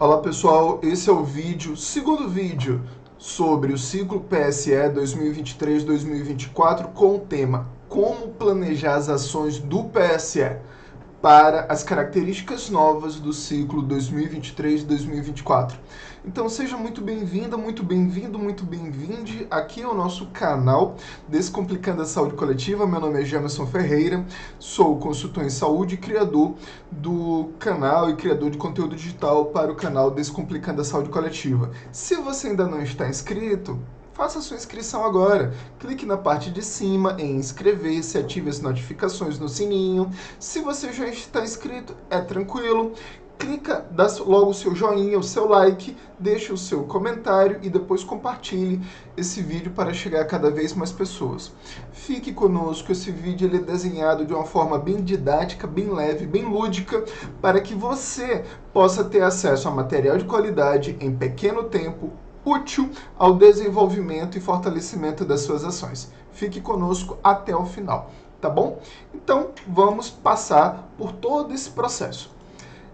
Olá pessoal, esse é o segundo vídeo sobre o ciclo PSE 2023-2024 com o tema Como planejar as ações do PSE para as características novas do ciclo 2023-2024. Então seja muito bem-vinda, muito bem-vindo, muito bem-vinde aqui ao nosso canal Descomplicando a Saúde Coletiva. Meu nome é Jamerson Ferreira, sou consultor em saúde e criador do canal e criador de conteúdo digital para o canal Descomplicando a Saúde Coletiva. Se você ainda não está inscrito, faça sua inscrição agora. Clique na parte de cima em inscrever-se, ative as notificações no sininho. Se você já está inscrito, é tranquilo. Clica, dá logo o seu joinha, o seu like, deixe o seu comentário e depois compartilhe esse vídeo para chegar a cada vez mais pessoas. Fique conosco, esse vídeo ele é desenhado de uma forma bem didática, bem leve, bem lúdica, para que você possa ter acesso a material de qualidade em pequeno tempo, útil ao desenvolvimento e fortalecimento das suas ações. Fique conosco até o final, tá bom? Então, vamos passar por todo esse processo.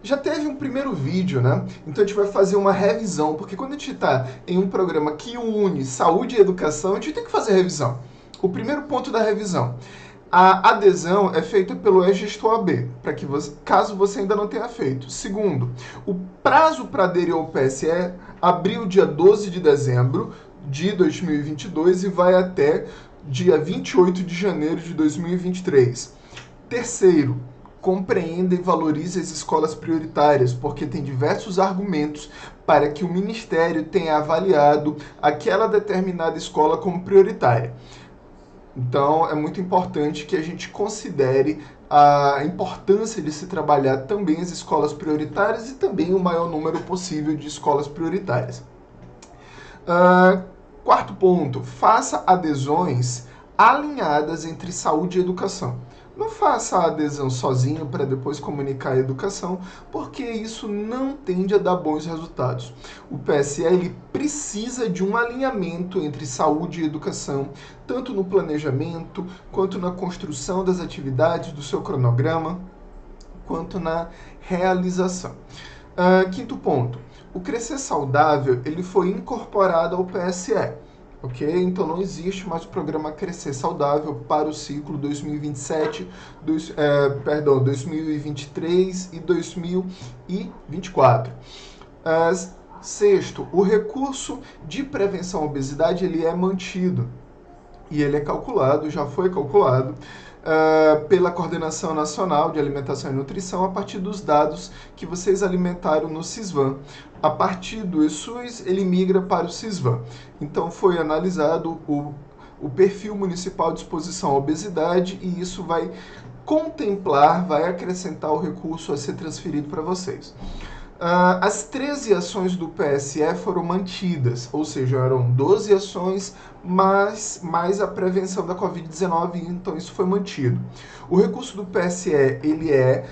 Já teve um primeiro vídeo, né? Então a gente vai fazer uma revisão, porque quando a gente está em um programa que une saúde e educação, a gente tem que fazer revisão. O primeiro ponto da revisão. A adesão é feita pelo e-gestor AB, para que você, caso você ainda não tenha feito. Segundo, o prazo para aderir ao PSE abriu dia 12 de dezembro de 2022 e vai até dia 28 de janeiro de 2023. Terceiro, compreenda e valorize as escolas prioritárias, porque tem diversos argumentos para que o Ministério tenha avaliado aquela determinada escola como prioritária. Então, é muito importante que a gente considere a importância de se trabalhar também as escolas prioritárias e também o maior número possível de escolas prioritárias. Quarto ponto, faça adesões alinhadas entre saúde e educação. Não faça a adesão sozinho para depois comunicar a educação, porque isso não tende a dar bons resultados. O PSE ele precisa de um alinhamento entre saúde e educação, tanto no planejamento, quanto na construção das atividades do seu cronograma, quanto na realização. Quinto ponto, o Crescer Saudável ele foi incorporado ao PSE. Ok? Então não existe mais o programa Crescer Saudável para o ciclo 2023 e 2024. Sexto, o recurso de prevenção à obesidade ele é mantido e ele é calculado, já foi calculado pela Coordenação Nacional de Alimentação e Nutrição a partir dos dados que vocês alimentaram no Sisvan. A partir do ESUS, ele migra para o Sisvan. Então, foi analisado o perfil municipal de exposição à obesidade e isso vai contemplar, vai acrescentar o recurso a ser transferido para vocês. As 13 ações do PSE foram mantidas, ou seja, eram 12 ações, mais a prevenção da Covid-19, então isso foi mantido. O recurso do PSE, ele é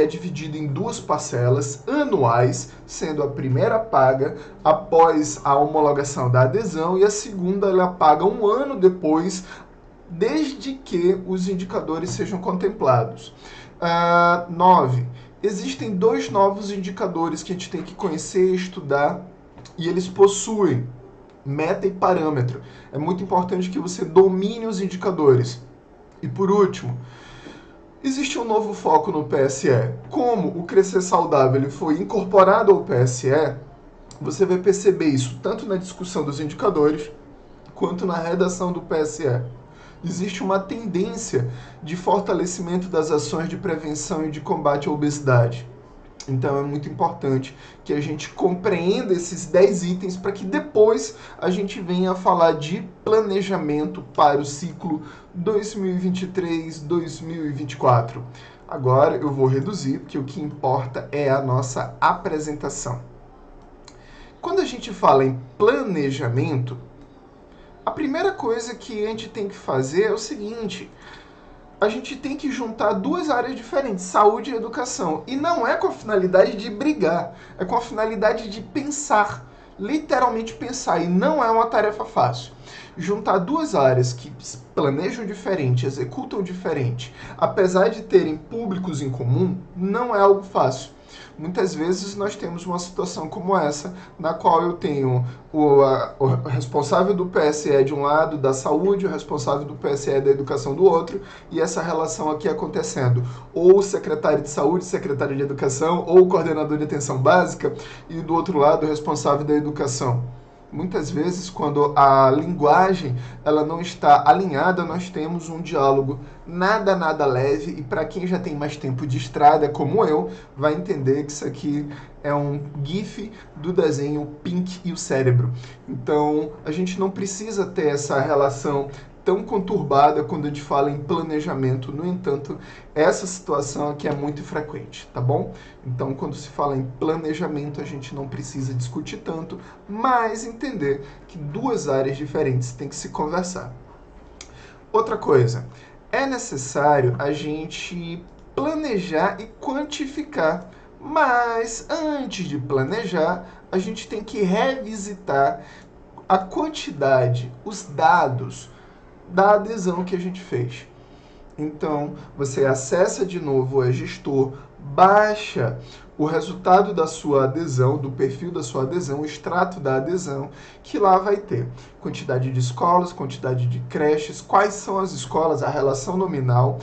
dividido em duas parcelas anuais, sendo a primeira paga após a homologação da adesão e a segunda ela paga um ano depois, desde que os indicadores sejam contemplados. 9. Existem dois novos indicadores que a gente tem que conhecer e estudar, e eles possuem meta e parâmetro. É muito importante que você domine os indicadores. E por último, existe um novo foco no PSE. Como o Crescer Saudável ele foi incorporado ao PSE, você vai perceber isso tanto na discussão dos indicadores, quanto na redação do PSE. Existe uma tendência de fortalecimento das ações de prevenção e de combate à obesidade. Então é muito importante que a gente compreenda esses 10 itens para que depois a gente venha a falar de planejamento para o ciclo 2023-2024. Agora eu vou reduzir, porque o que importa é a nossa apresentação. Quando a gente fala em planejamento, a primeira coisa que a gente tem que fazer é o seguinte: a gente tem que juntar duas áreas diferentes, saúde e educação. E não é com a finalidade de brigar, é com a finalidade de pensar, literalmente pensar. E não é uma tarefa fácil. Juntar duas áreas que planejam diferente, executam diferente, apesar de terem públicos em comum, não é algo fácil. Muitas vezes nós temos uma situação como essa, na qual eu tenho o responsável do PSE de um lado, da saúde, o responsável do PSE da educação do outro, e essa relação aqui acontecendo. Ou o secretário de saúde, secretário de educação, ou o coordenador de atenção básica, e do outro lado o responsável da educação. Muitas vezes, quando a linguagem ela não está alinhada, nós temos um diálogo nada leve, e para quem já tem mais tempo de estrada, como eu, vai entender que isso aqui é um gif do desenho Pink e o Cérebro. Então, a gente não precisa ter essa relação tão conturbada quando a gente fala em planejamento. No entanto, essa situação aqui é muito frequente, tá bom? Então, quando se fala em planejamento, a gente não precisa discutir tanto, mas entender que duas áreas diferentes têm que se conversar. Outra coisa, é necessário a gente planejar e quantificar, mas antes de planejar, a gente tem que revisitar a quantidade, os dados da adesão que a gente fez. Então, você acessa de novo o gestor, baixa o resultado da sua adesão, do perfil da sua adesão, o extrato da adesão, que lá vai ter quantidade de escolas, quantidade de creches, quais são as escolas, a relação nominal,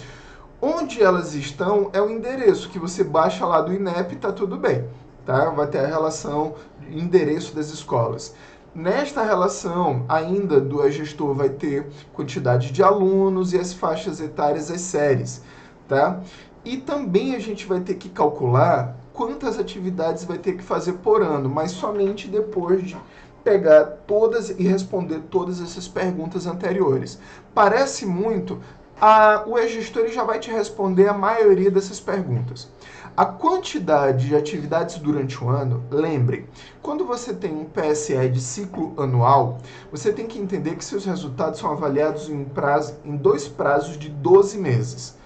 onde elas estão é o endereço que você baixa lá do INEP, tá tudo bem, tá? Vai ter a relação, endereço das escolas. Nesta relação, ainda do gestor vai ter quantidade de alunos e as faixas etárias, as séries, tá? E também a gente vai ter que calcular quantas atividades vai ter que fazer por ano, mas somente depois de pegar todas e responder todas essas perguntas anteriores. Parece muito, o gestor já vai te responder a maioria dessas perguntas. A quantidade de atividades durante o ano, lembre, quando você tem um PSE de ciclo anual, você tem que entender que seus resultados são avaliados em dois prazos de 12 meses.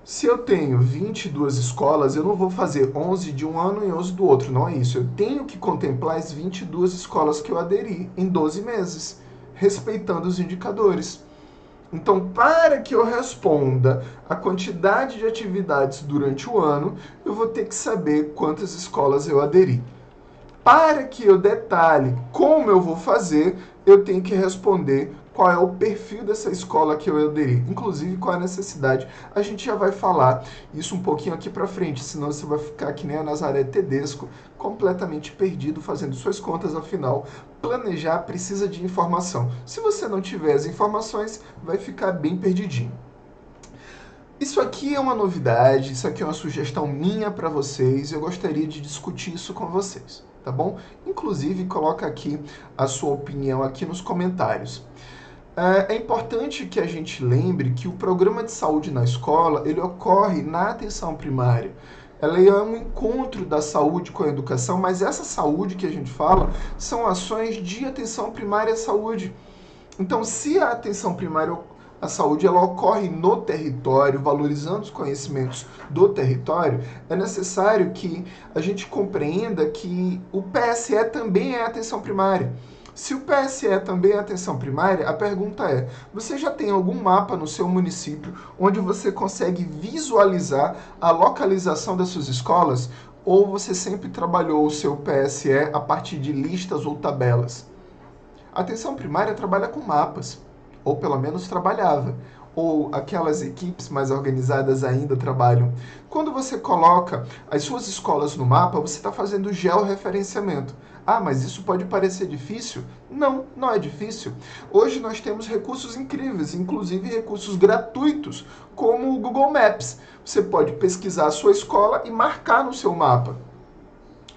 Se eu tenho 22 escolas, eu não vou fazer 11 de um ano e 11 do outro, não é isso. Eu tenho que contemplar as 22 escolas que eu aderi em 12 meses, respeitando os indicadores. Então, para que eu responda a quantidade de atividades durante o ano, eu vou ter que saber quantas escolas eu aderi. Para que eu detalhe como eu vou fazer, eu tenho que responder qual é o perfil dessa escola que eu aderi, inclusive qual é a necessidade. A gente já vai falar isso um pouquinho aqui para frente, senão você vai ficar que nem a Nazaré Tedesco, completamente perdido fazendo suas contas. Afinal, planejar precisa de informação. Se você não tiver as informações, vai ficar bem perdidinho. Isso aqui é uma novidade, isso aqui é uma sugestão minha para vocês, eu gostaria de discutir isso com vocês, tá bom? Inclusive, coloca aqui a sua opinião aqui nos comentários. É importante que a gente lembre que o programa de saúde na escola, ele ocorre na atenção primária. Ela é um encontro da saúde com a educação, mas essa saúde que a gente fala são ações de atenção primária à saúde. Então, se a atenção primária, a saúde, ela ocorre no território, valorizando os conhecimentos do território, é necessário que a gente compreenda que o PSE também é atenção primária. Se o PSE também é atenção primária, a pergunta é, você já tem algum mapa no seu município onde você consegue visualizar a localização das suas escolas? Ou você sempre trabalhou o seu PSE a partir de listas ou tabelas? A atenção primária trabalha com mapas, ou pelo menos trabalhava, ou aquelas equipes mais organizadas ainda trabalham. Quando você coloca as suas escolas no mapa, você está fazendo georreferenciamento. Ah, mas isso pode parecer difícil? Não, não é difícil. Hoje nós temos recursos incríveis, inclusive recursos gratuitos, como o Google Maps. Você pode pesquisar a sua escola e marcar no seu mapa.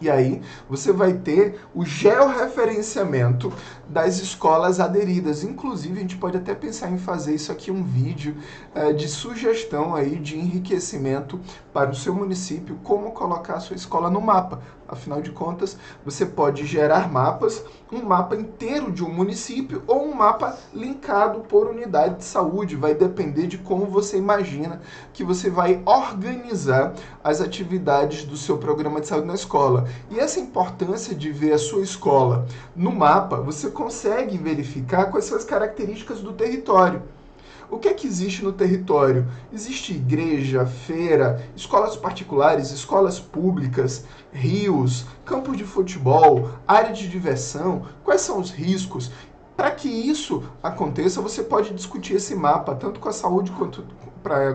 E aí você vai ter o georreferenciamento das escolas aderidas. Inclusive, a gente pode até pensar em fazer isso aqui, um vídeo de sugestão aí, de enriquecimento para o seu município, como colocar a sua escola no mapa. Afinal de contas, você pode gerar mapas, um mapa inteiro de um município ou um mapa linkado por unidade de saúde. Vai depender de como você imagina que você vai organizar as atividades do seu programa de saúde na escola. E essa importância de ver a sua escola no mapa, você consegue verificar quais são as características do território. O que é que existe no território? Existe igreja, feira, escolas particulares, escolas públicas, rios, campos de futebol, área de diversão? Quais são os riscos? Para que isso aconteça, você pode discutir esse mapa, tanto com a saúde quanto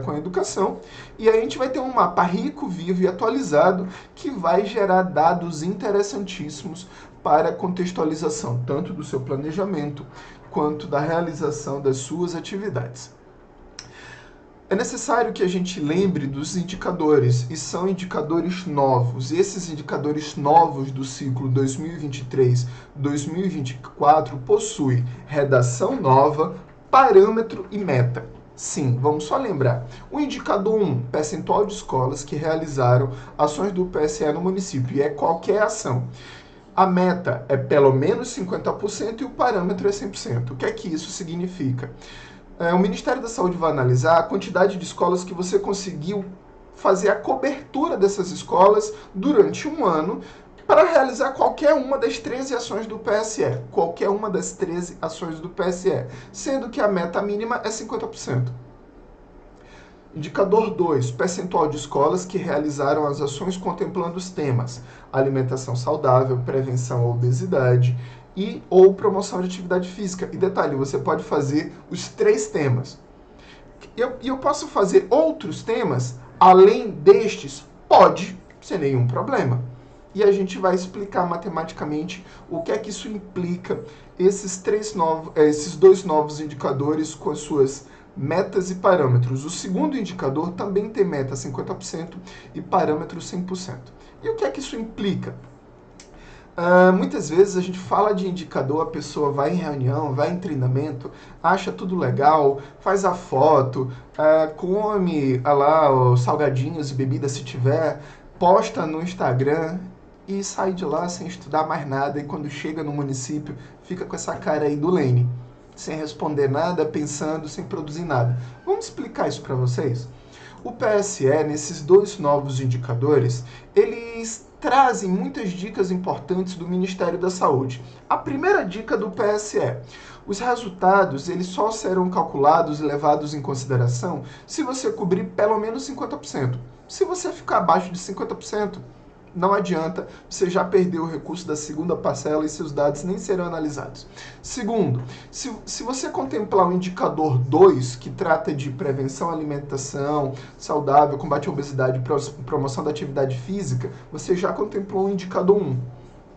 com a educação, e aí a gente vai ter um mapa rico, vivo e atualizado que vai gerar dados interessantíssimos para a contextualização, tanto do seu planejamento quanto da realização das suas atividades. É necessário que a gente lembre dos indicadores, e são indicadores novos. Esses indicadores novos do ciclo 2023-2024 possuem redação nova, parâmetro e meta. Sim, vamos só lembrar. O indicador 1, percentual de escolas que realizaram ações do PSE no município, e é qualquer ação. A meta é pelo menos 50% e o parâmetro é 100%. O que é que isso significa? O Ministério da Saúde vai analisar a quantidade de escolas que você conseguiu fazer a cobertura dessas escolas durante um ano para realizar qualquer uma das 13 ações do PSE. Qualquer uma das 13 ações do PSE, sendo que a meta mínima é 50%. Indicador 2, percentual de escolas que realizaram as ações contemplando os temas alimentação saudável, prevenção à obesidade e ou promoção de atividade física. E detalhe, você pode fazer os 3 temas. E eu posso fazer outros temas além destes? Pode, sem nenhum problema. E a gente vai explicar matematicamente o que é que isso implica, esses 2 novos indicadores com as suas metas e parâmetros. O segundo indicador também tem meta 50% e parâmetro 100%. E o que é que isso implica? Muitas vezes a gente fala de indicador, a pessoa vai em reunião, vai em treinamento, acha tudo legal, faz a foto, come lá os salgadinhos e bebidas se tiver, posta no Instagram e sai de lá sem estudar mais nada, e quando chega no município fica com essa cara aí do Lênin, sem responder nada, pensando, sem produzir nada. Vamos explicar isso para vocês? O PSE, nesses 2 novos indicadores, eles trazem muitas dicas importantes do Ministério da Saúde. A primeira dica do PSE: os resultados eles só serão calculados e levados em consideração se você cobrir pelo menos 50%. Se você ficar abaixo de 50%, não adianta, você já perdeu o recurso da segunda parcela e seus dados nem serão analisados. Segundo, se você contemplar o indicador 2, que trata de prevenção à alimentação saudável, combate à obesidade e promoção da atividade física, você já contemplou o indicador 1.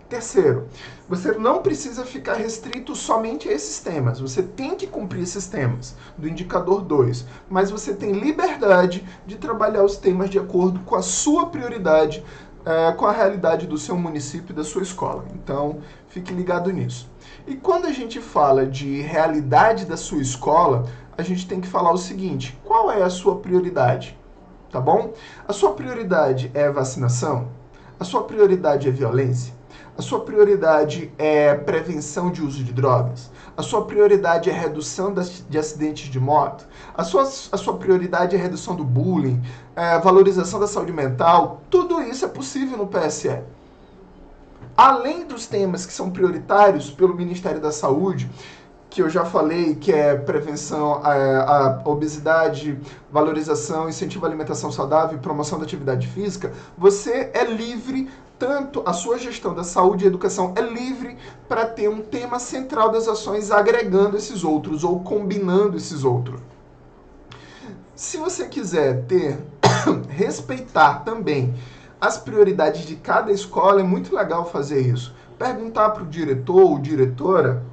Terceiro, você não precisa ficar restrito somente a esses temas. Você tem que cumprir esses temas do indicador 2, mas você tem liberdade de trabalhar os temas de acordo com a sua prioridade, com a realidade do seu município e da sua escola. Então, fique ligado nisso. E quando a gente fala de realidade da sua escola, a gente tem que falar o seguinte: qual é a sua prioridade? Tá bom? A sua prioridade é vacinação? A sua prioridade é violência? A sua prioridade é prevenção de uso de drogas? A sua prioridade é redução de acidentes de moto? A sua prioridade é redução do bullying? Valorização da saúde mental? Tudo isso é possível no PSE. Além dos temas que são prioritários pelo Ministério da Saúde, que eu já falei, que é prevenção à obesidade, valorização, incentivo à alimentação saudável e promoção da atividade física, você é livre, tanto a sua gestão da saúde e educação é livre para ter um tema central das ações agregando esses outros ou combinando esses outros. Se você quiser respeitar também as prioridades de cada escola, é muito legal fazer isso. Perguntar para o diretor ou diretora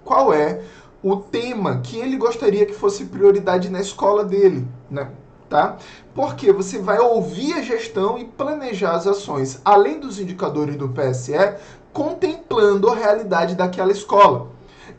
qual é o tema que ele gostaria que fosse prioridade na escola dele, né? Tá? Porque você vai ouvir a gestão e planejar as ações, além dos indicadores do PSE, contemplando a realidade daquela escola.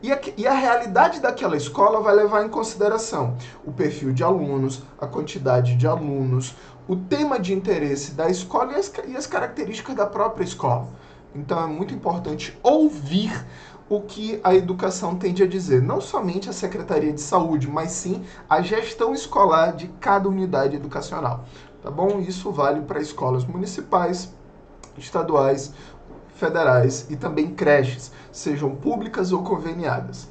E a realidade daquela escola vai levar em consideração o perfil de alunos, a quantidade de alunos, o tema de interesse da escola e as características da própria escola. Então é muito importante ouvir o que a educação tende a dizer, não somente a Secretaria de Saúde, mas sim a gestão escolar de cada unidade educacional, tá bom? Isso vale para escolas municipais, estaduais, federais e também creches, sejam públicas ou conveniadas.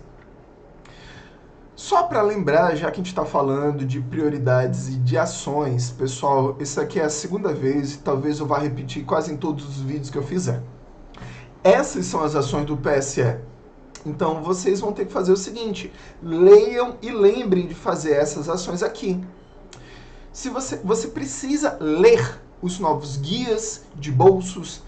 Só para lembrar, já que a gente está falando de prioridades e de ações, pessoal, essa aqui é a segunda vez e talvez eu vá repetir quase em todos os vídeos que eu fizer. Essas são as ações do PSE. Então vocês vão ter que fazer o seguinte: leiam e lembrem de fazer essas ações aqui. Se você precisa ler os novos guias de bolsos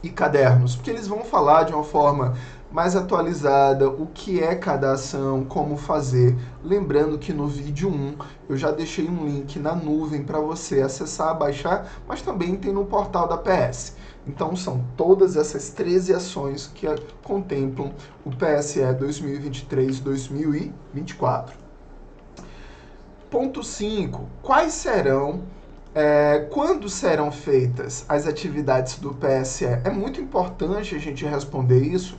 e cadernos, porque eles vão falar de uma forma mais atualizada o que é cada ação, como fazer. Lembrando que no vídeo 1 eu já deixei um link na nuvem para você acessar, baixar, mas também tem no portal da PS. Então são todas essas 13 ações que contemplam o PSE 2023-2024. Ponto 5. Quais serão, quando serão feitas as atividades do PSE? É muito importante a gente responder isso,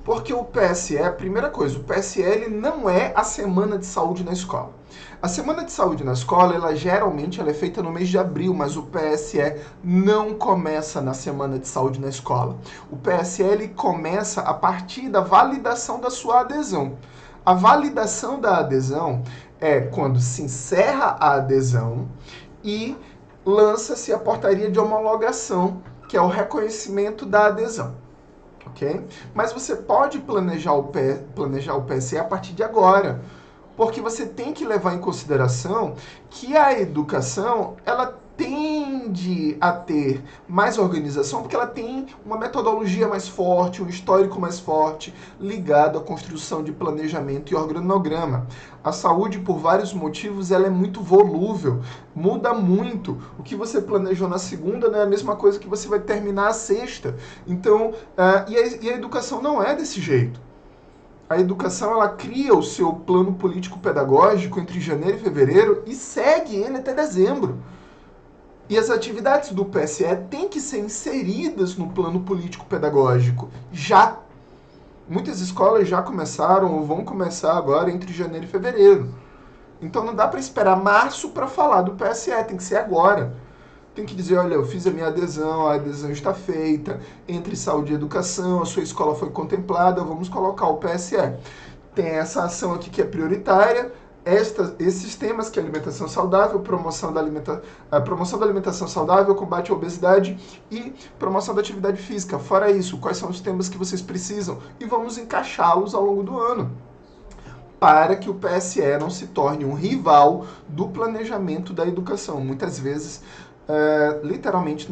porque o PSE, primeira coisa, o PSE ele não é a Semana de Saúde na escola. A Semana de Saúde na escola, geralmente é feita no mês de abril, mas o PSE não começa na Semana de Saúde na escola. O PSE ele começa a partir da validação da sua adesão. A validação da adesão é quando se encerra a adesão e lança-se a portaria de homologação, que é o reconhecimento da adesão. Ok? Mas você pode planejar o PSE a partir de agora, porque você tem que levar em consideração que a educação ela tende a ter mais organização porque ela tem uma metodologia mais forte, um histórico mais forte ligado à construção de planejamento e organograma. A saúde, por vários motivos, ela é muito volúvel, muda muito. O que você planejou na segunda não é a mesma coisa que você vai terminar a sexta. Então, e a educação não é desse jeito. A educação ela cria o seu plano político-pedagógico entre janeiro e fevereiro e segue ele até dezembro. E as atividades do PSE têm que ser inseridas no plano político-pedagógico já. Muitas escolas já começaram ou vão começar agora entre janeiro e fevereiro. Então não dá para esperar março para falar do PSE, tem que ser agora. Tem que dizer, olha, eu fiz a minha adesão, a adesão está feita, entre saúde e educação, a sua escola foi contemplada, vamos colocar o PSE. Tem essa ação aqui que é prioritária, esses temas que é alimentação saudável, promoção da alimentação saudável, combate à obesidade e promoção da atividade física. Fora isso, quais são os temas que vocês precisam? E vamos encaixá-los ao longo do ano, para que o PSE não se torne um rival do planejamento da educação. Muitas vezes, literalmente,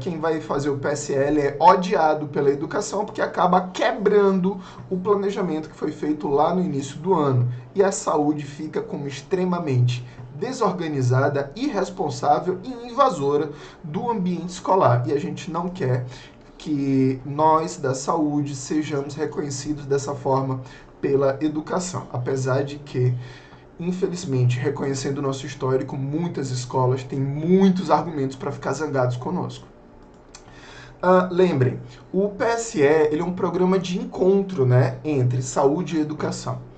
quem vai fazer o PSL é odiado pela educação porque acaba quebrando o planejamento que foi feito lá no início do ano. E a saúde fica como extremamente desorganizada, irresponsável e invasora do ambiente escolar. E a gente não quer que nós da saúde sejamos reconhecidos dessa forma pela educação, apesar de que, infelizmente, reconhecendo o nosso histórico, muitas escolas têm muitos argumentos para ficar zangados conosco. Lembrem, o PSE ele é um programa de encontro, né, entre saúde e educação.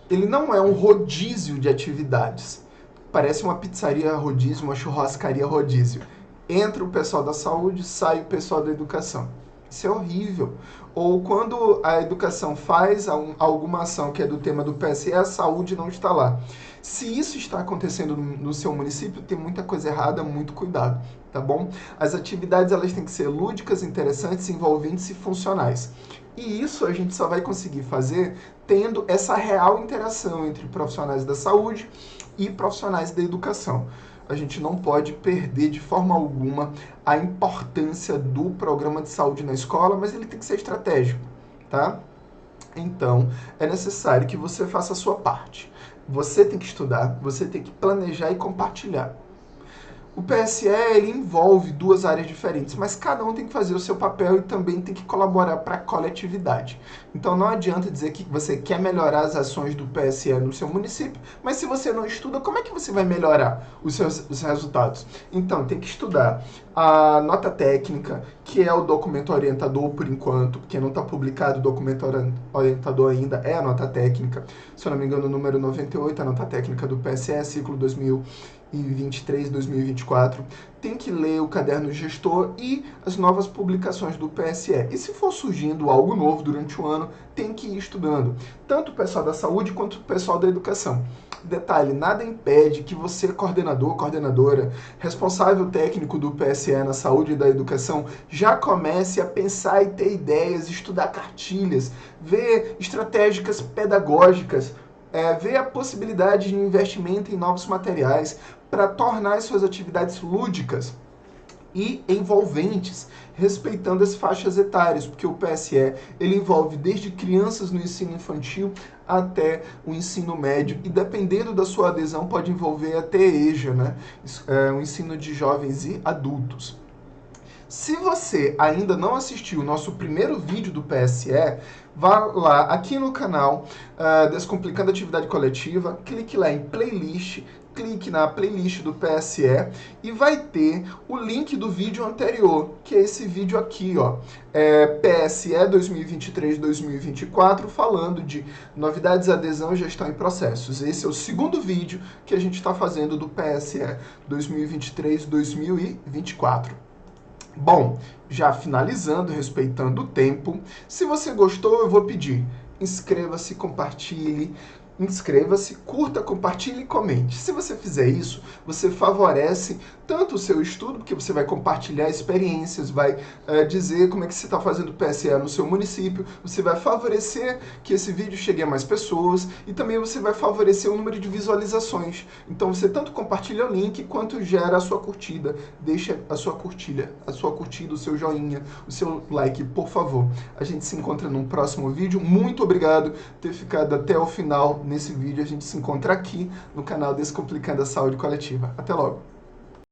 Ele não é um rodízio de atividades. Parece uma pizzaria rodízio, uma churrascaria rodízio. Entra o pessoal da saúde, sai o pessoal da educação. Isso é horrível. Ou quando a educação faz alguma ação que é do tema do PSE, a saúde não está lá. Se isso está acontecendo no seu município, tem muita coisa errada, muito cuidado, tá bom? As atividades elas têm que ser lúdicas, interessantes, envolventes e funcionais. E isso a gente só vai conseguir fazer tendo essa real interação entre profissionais da saúde e profissionais da educação. A gente não pode perder de forma alguma a importância do programa de saúde na escola, mas ele tem que ser estratégico, tá? Então, é necessário que você faça a sua parte. Você tem que estudar, você tem que planejar e compartilhar. O PSE ele envolve duas áreas diferentes, mas cada um tem que fazer o seu papel e também tem que colaborar para a coletividade. Então não adianta dizer que você quer melhorar as ações do PSE no seu município, mas se você não estuda, como é que você vai melhorar os resultados? Então tem que estudar a nota técnica, que é o documento orientador por enquanto, porque não está publicado o documento orientador ainda, é a nota técnica. Se eu não me engano, o número 98, a nota técnica do PSE, ciclo 2023-2024. tem que ler o Caderno Gestor e as novas publicações do PSE. E se for surgindo algo novo durante o ano, tem que ir estudando, tanto o pessoal da saúde quanto o pessoal da educação. Detalhe, nada impede que você, coordenador, coordenadora, responsável técnico do PSE na saúde e da educação, já comece a pensar e ter ideias, estudar cartilhas, ver estratégias pedagógicas, ver a possibilidade de investimento em novos materiais para tornar as suas atividades lúdicas e envolventes, respeitando as faixas etárias, porque o PSE ele envolve desde crianças no ensino infantil até o ensino médio, e dependendo da sua adesão pode envolver até EJA, né? O ensino de jovens e adultos. Se você ainda não assistiu o nosso primeiro vídeo do PSE, vá lá aqui no canal Descomplicando a Atividade Coletiva, clique lá em playlist, clique na playlist do PSE e vai ter o link do vídeo anterior, que é esse vídeo aqui, ó, PSE 2023-2024, falando de novidades, adesão e gestão em processos. Esse é o segundo vídeo que a gente está fazendo do PSE 2023-2024. Bom, já finalizando, respeitando o tempo, se você gostou, eu vou pedir, inscreva-se, compartilhe, curta, compartilhe e comente. Se você fizer isso, você favorece tanto o seu estudo, porque você vai compartilhar experiências, vai dizer como é que você está fazendo o PSE no seu município, você vai favorecer que esse vídeo chegue a mais pessoas e também você vai favorecer o número de visualizações. Então você tanto compartilha o link quanto gera a sua curtida, deixa a sua curtida, o seu joinha, o seu like, por favor. A gente se encontra num próximo vídeo. Muito obrigado por ter ficado até o final nesse vídeo. A gente se encontra aqui no canal Descomplicando a Saúde Coletiva. Até logo!